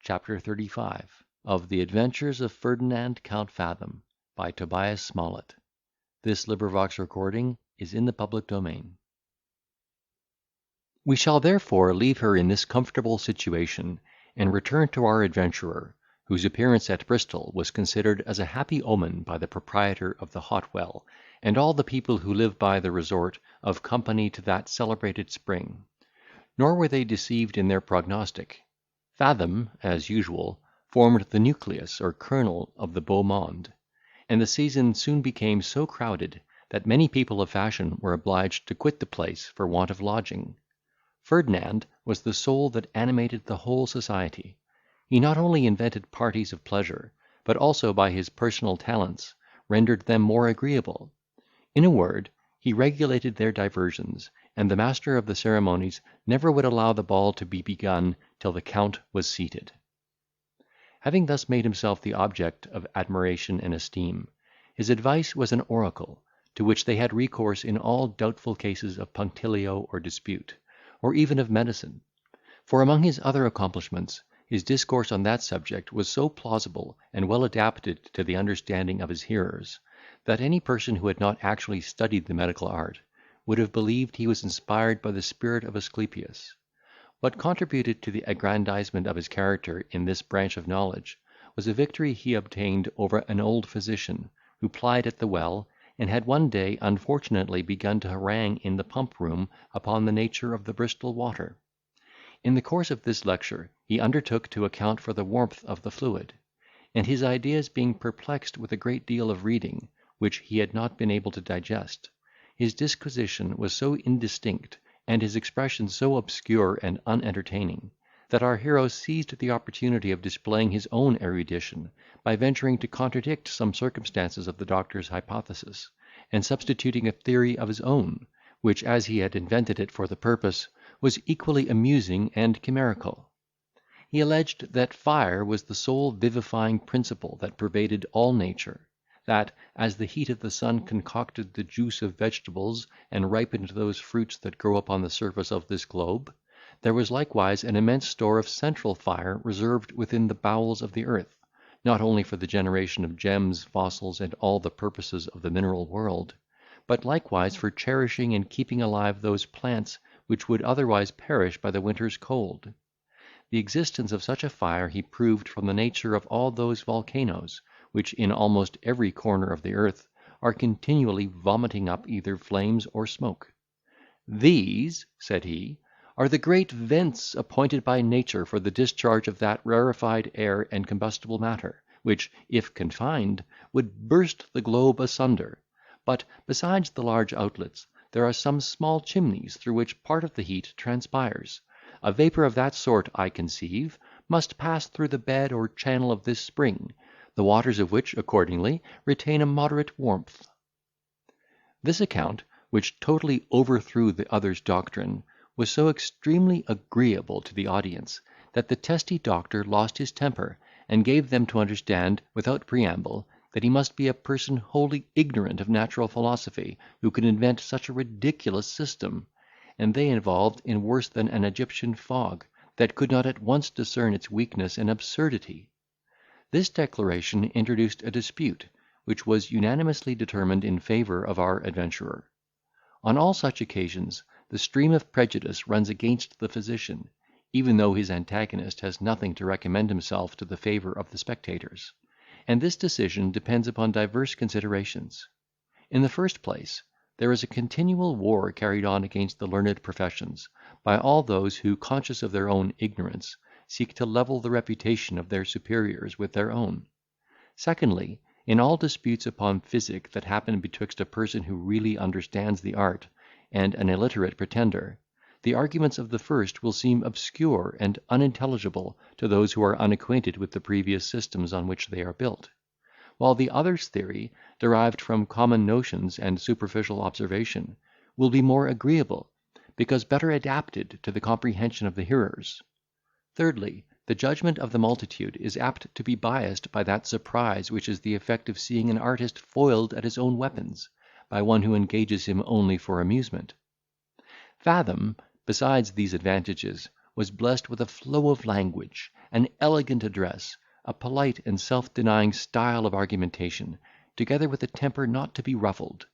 Chapter 35 of the Adventures of Ferdinand Count Fathom by Tobias Smollett. This recording is in the public domain. We shall therefore leave her in this comfortable situation, and return to our adventurer, whose appearance at Bristol was considered as a happy omen by the proprietor of the Hot Well, and all the people who live by the resort of company to that celebrated spring. Nor were they deceived in their prognostic. Fathom, as usual, formed the nucleus or kernel of the beau monde, and the season soon became so crowded that many people of fashion were obliged to quit the place for want of lodging. Ferdinand was the soul that animated the whole society. He not only invented parties of pleasure, but also by his personal talents rendered them more agreeable. In a word, he regulated their diversions, and the master of the ceremonies never would allow the ball to be begun till the Count was seated. Having thus made himself the object of admiration and esteem, his advice was an oracle, to which they had recourse in all doubtful cases of punctilio or dispute, or even of medicine; for among his other accomplishments, his discourse on that subject was so plausible and well adapted to the understanding of his hearers, that any person who had not actually studied the medical art would have believed he was inspired by the spirit of Asclepius. What contributed to the aggrandizement of his character in this branch of knowledge was a victory he obtained over an old physician, who plied at the well, and had one day unfortunately begun to harangue in the pump room upon the nature of the Bristol water. In the course of this lecture he undertook to account for the warmth of the fluid, and his ideas being perplexed with a great deal of reading, which he had not been able to digest, his disquisition was so indistinct, and his expression so obscure and unentertaining, that our hero seized the opportunity of displaying his own erudition, by venturing to contradict some circumstances of the doctor's hypothesis, and substituting a theory of his own, which, as he had invented it for the purpose, was equally amusing and chimerical. He alleged that fire was the sole vivifying principle that pervaded all nature; that, as the heat of the sun concocted the juice of vegetables, and ripened those fruits that grow upon the surface of this globe, there was likewise an immense store of central fire reserved within the bowels of the earth, not only for the generation of gems, fossils, and all the purposes of the mineral world, but likewise for cherishing and keeping alive those plants which would otherwise perish by the winter's cold. The existence of such a fire he proved from the nature of all those volcanoes, which in almost every corner of the earth are continually vomiting up either flames or smoke. "These," said he, "are the great vents appointed by nature for the discharge of that rarefied air and combustible matter, which, if confined, would burst the globe asunder. But, besides the large outlets, there are some small chimneys through which part of the heat transpires. A vapour of that sort, I conceive, must pass through the bed or channel of this spring, the waters of which, accordingly, retain a moderate warmth." This account, which totally overthrew the other's doctrine, was so extremely agreeable to the audience, that the testy doctor lost his temper, and gave them to understand, without preamble, that he must be a person wholly ignorant of natural philosophy who could invent such a ridiculous system, and they involved in worse than an Egyptian fog, that could not at once discern its weakness and absurdity. This declaration introduced a dispute, which was unanimously determined in favour of our adventurer. On all such occasions, the stream of prejudice runs against the physician, even though his antagonist has nothing to recommend himself to the favour of the spectators; and this decision depends upon diverse considerations. In the first place, there is a continual war carried on against the learned professions, by all those who, conscious of their own ignorance, seek to level the reputation of their superiors with their own. Secondly, in all disputes upon physic that happen betwixt a person who really understands the art, and an illiterate pretender, the arguments of the first will seem obscure and unintelligible to those who are unacquainted with the previous systems on which they are built; while the other's theory, derived from common notions and superficial observation, will be more agreeable, because better adapted to the comprehension of the hearers. Thirdly, the judgment of the multitude is apt to be biassed by that surprise which is the effect of seeing an artist foiled at his own weapons, by one who engages him only for amusement. Fathom, besides these advantages, was blessed with a flow of language, an elegant address, a polite and self-denying style of argumentation, together with a temper not to be ruffled;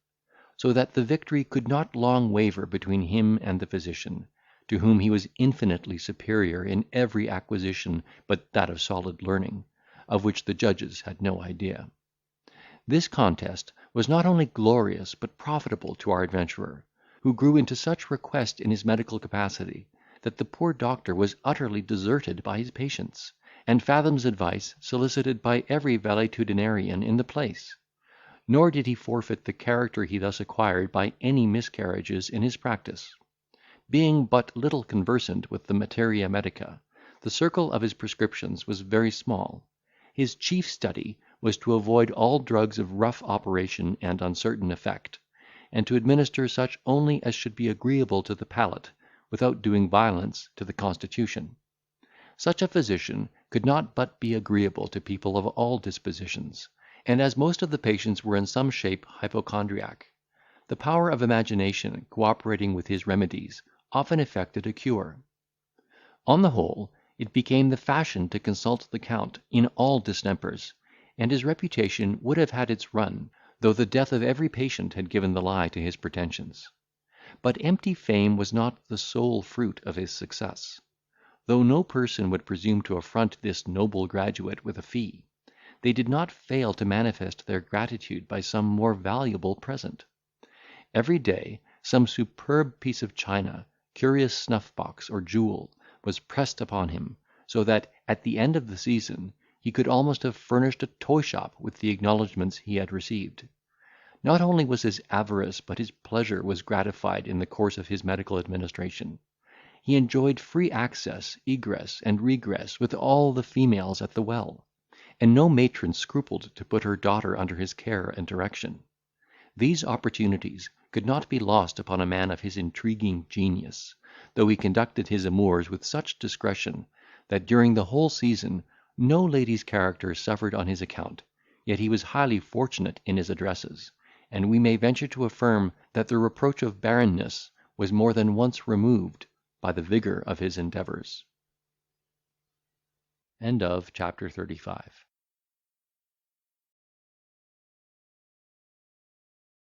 so that the victory could not long waver between him and the physician, to whom he was infinitely superior in every acquisition but that of solid learning, of which the judges had no idea. This contest was not only glorious but profitable to our adventurer, who grew into such request in his medical capacity, that the poor doctor was utterly deserted by his patients, and Fathom's advice solicited by every valetudinarian in the place. Nor did he forfeit the character he thus acquired by any miscarriages in his practice. Being but little conversant with the materia medica, the circle of his prescriptions was very small. His chief study was to avoid all drugs of rough operation and uncertain effect, and to administer such only as should be agreeable to the palate, without doing violence to the constitution. Such a physician could not but be agreeable to people of all dispositions; and as most of the patients were in some shape hypochondriac, the power of imagination cooperating with his remedies often effected a cure. On the whole, it became the fashion to consult the Count in all distempers, and his reputation would have had its run, though the death of every patient had given the lie to his pretensions. But empty fame was not the sole fruit of his success. Though no person would presume to affront this noble graduate with a fee, they did not fail to manifest their gratitude by some more valuable present. Every day some superb piece of china, curious snuff box, or jewel, was pressed upon him, so that, at the end of the season, he could almost have furnished a toy shop with the acknowledgments he had received. Not only was his avarice, but his pleasure was gratified in the course of his medical administration. He enjoyed free access, egress, and regress with all the females at the well, and no matron scrupled to put her daughter under his care and direction. These opportunities could not be lost upon a man of his intriguing genius, though he conducted his amours with such discretion, that during the whole season no lady's character suffered on his account. Yet he was highly fortunate in his addresses, and we may venture to affirm that the reproach of barrenness was more than once removed by the vigour of his endeavours. End of chapter 35.